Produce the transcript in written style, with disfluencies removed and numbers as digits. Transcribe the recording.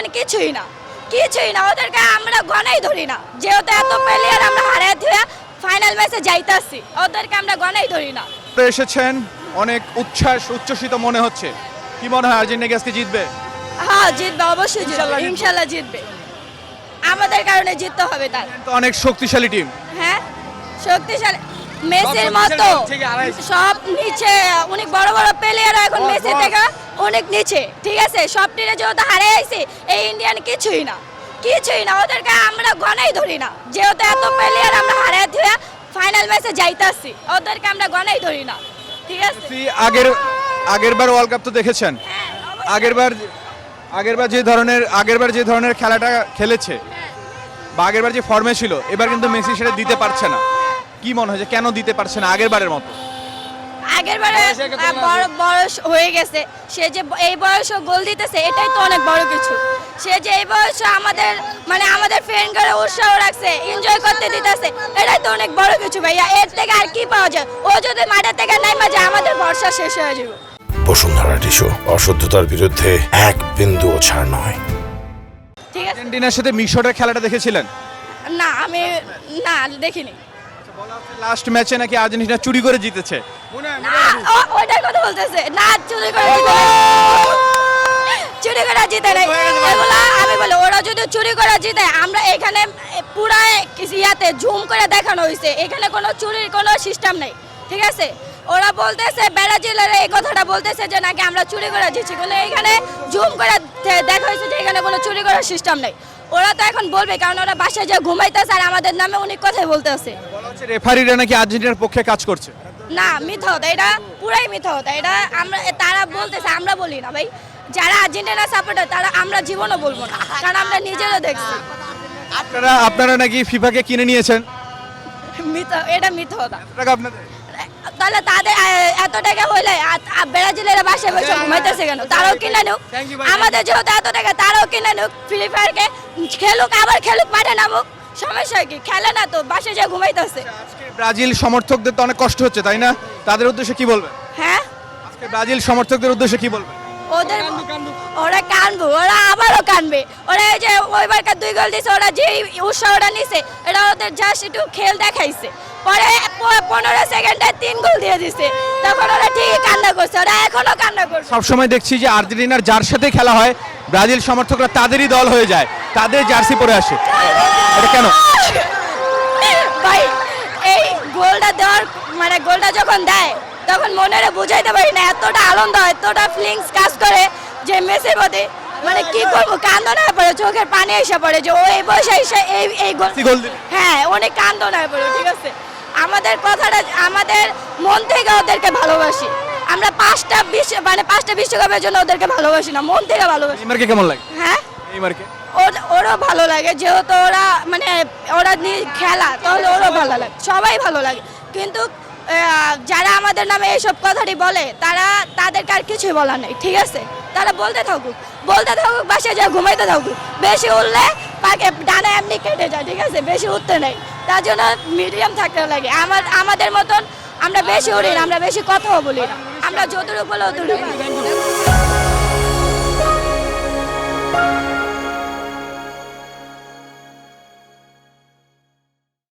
Indian কিছুই না ওদেরকে আমরা গনাই ধরি না, যেহেতু এত প্লেয়ার আমরা হারিয়ে দিয়ে ফাইনাল ম্যাচে যাইতাছি, ওদেরকে আমরা গনাই ধরি না। এসেছেন, অনেক উচ্ছ্বসিত মনে হচ্ছে, কি মনে হয় আর্জেন্টিনা আজকে জিতবে? হ্যাঁ জিতবে, অবশ্যই জিতবে, ইনশাল্লাহ জিতবে, আমাদের কারণে জিততে হবে তার। তো অনেক শক্তিশালী টিম। হ্যাঁ শক্তিশালী, মেসির মতো সব নিচে, অনেক বড় বড় প্লেয়ার এখন মেসি থেকে অনেক নিচে, ঠিক আছে? সব টিমে যেহেতু হারে আইছে, এই ইন্ডিয়ান কিছুই না ওদেরকে আমরা গনাই ধরি না, যেহেতু এত প্লেয়ার আমরা হারিয়ে দিয়ে ফাইনাল ম্যাচে যাইতাছি, ওদেরকে আমরা গনাই ধরি না, ঠিক আছে? মেসি আগেরবার ওয়ার্ল্ড কাপ তো দেখেছেন, আগেরবার যে ধরনের খেলাটা খেলেছে বা আগেরবার যে ফর্মে ছিল, এবার কিন্তু মেসি সেটা দিতে পারছে না। কি মনে হয় যে কেন দিতে পারছে না আগেরবারের মতো? আগেরবারে বয়স হয়ে গেছে, সে যে এই বয়সে গোল দিতেছে এটাই তো অনেক বড় কিছু। সে যে এই বয়সে আমাদের ফ্রেন্ডরা উৎসাহ রাখছে, এনজয় করতে দিতেছে, এটাই তো অনেক বড় কিছু ভাইয়া। এর থেকে আর কি পাওয়া যায়? ও যদি মাঠে থেকে নাইমা যায়, আমাদের ভরসা শেষ হয়ে যাবে। বসুন্ধরা টিস্যু, অশুদ্ধতার বিরুদ্ধে এক বিন্দুও ছাড় নয়। ঠিক আছে, আর্জেন্টিনার সাথে মিশরের খেলাটা দেখেছিলেন? না আমি না দেখিনি। লাস্ট ম্যাচে নাকি আর্জেন্টিনা চুরি করে জিতেছে। ওইটার কথা বলতেছে না, চুরি করে জিতে নাই এগুলা। আমি বলি ওরা যদি চুরি করে জিতে, আমরা এখানে পুরা ইয়াতে জুম করে দেখানো হয়েছে, এখানে কোনো চুরির কোনো সিস্টেম নেই, ঠিক আছে? ওরা বলতেছে, ব্রাজিলের এই কথাটা বলতেছে যে নাকি আমরা চুরি করে জিতছি, কিন্তু এখানে জুম করে দেখা হয়েছে যে এখানে কোনো চুরি করার সিস্টেম নেই। ওরা তো এখন বলবে, কারণ ওরা বাসায় যে ঘুমাইতেছে আর আমাদের নামে অনেক কথাই বলতেছে। রেফারিরা নাকি আর্জেন্টিনার পক্ষে কাজ করছে। না, মিথ্যা কথা, এটা পুরাই মিথ্যা কথা। এটা তারা বলতেছে, আমরা বলি না ভাই। যারা আর্জেন্টিনা সাপোর্টার তারা আমরা জীবনও বলবো না, কারণ আমরা নিজেরও দেখছি। আপনারা নাকি ফিফাকে কিনে নিয়েছেন? এটা মিথ্যা কথা। টাকা আপনাদের? তাহলে তাদের এত টাকা হইলে ব্রাজিলের বাসায় বসে ঘুমাইতেছে কেন? তারাও কিনে নিক, আমাদের যেহেতু এত টাকা, তারাও কিনে নিক, ফ্রি ফায়ারকে খেলুক, আবার খেলুক, মাঠে নামুক, সমস্যা কি? খেলে না তো, বাসায় যে ঘুমাইতেছে। ব্রাজিল সমর্থকদের তো অনেক কষ্ট হচ্ছে, তাই না? তাদের উদ্দেশ্যে কি বলবেন? হ্যাঁ, আজকে ব্রাজিল সমর্থকদের উদ্দেশ্যে কি বলবেন? ওরা কানবো, ওরা আবারও কানবে। ওরা এই যে ওইবারকার 2 গোল দিছে, ওরা যে উৎসাহটা নিছে, এটা ওদের জাস্ট একটু খেল দেখাইছে। পরে 15 সেকেন্ডে 3 গোল দিয়ে দিছে, তখন ওরা ঠিকই কান্না করছে, ওরা এখনো কান্না করছে। সবসময় দেখছি যে আর্জেন্টিনার যার সাথে খেলা হয়, ব্রাজিল সমর্থকরা তাদেরই দল হয়ে যায়, তাদের জার্সি পরে আসে, এটা কেন? ভাই এই গোলটা দেওয়ার গোলটা যখন দেয়, তখন মনেরে বুঝাইতে পারি না, এতটা আনন্দ, এতটা ফিলিংস কাজ করে যে মেসির প্রতি, কি করবো, কান্দন হয়ে পড়ে, চোখের পানি এসে পড়ে যে ও এই বয়সে এসে এই গোল। হ্যাঁ, অনেক কান্দন হয়ে পড়ে, ঠিক আছে? আমাদের কথাটা, আমাদের মন থেকে ওদেরকে ভালোবাসি আমরা। 5টা বিশ্বকাপের জন্য ওদেরকে ভালোবাসি না, মন থেকে ভালোবাসি। নেইমারকে কেমন লাগে? হ্যাঁ, নেইমারকে ওরও ভালো লাগে, যেহেতু ওরা খেলা, তাহলে ওরও ভালো লাগে, সবাই ভালো লাগে। কিন্তু যারা আমাদের নামে এইসব কথাটি বলে, তাদেরকে আর কিছুই বলার নেই, ঠিক আছে? তারা বলতে থাকুক, বাসায় যা ঘুমাইতে থাকুক। বেশি উঠলে পাকে ডানা এমনি কেটে যায়, ঠিক আছে? বেশি উঠতে নেই, তার জন্য মিডিয়াম থাকতে লাগে। আমাদের মতন আমরা বেশি উড়ি না, আমরা বেশি কথাও বলি না, আমরা যতটুকু বলে অতটুকু।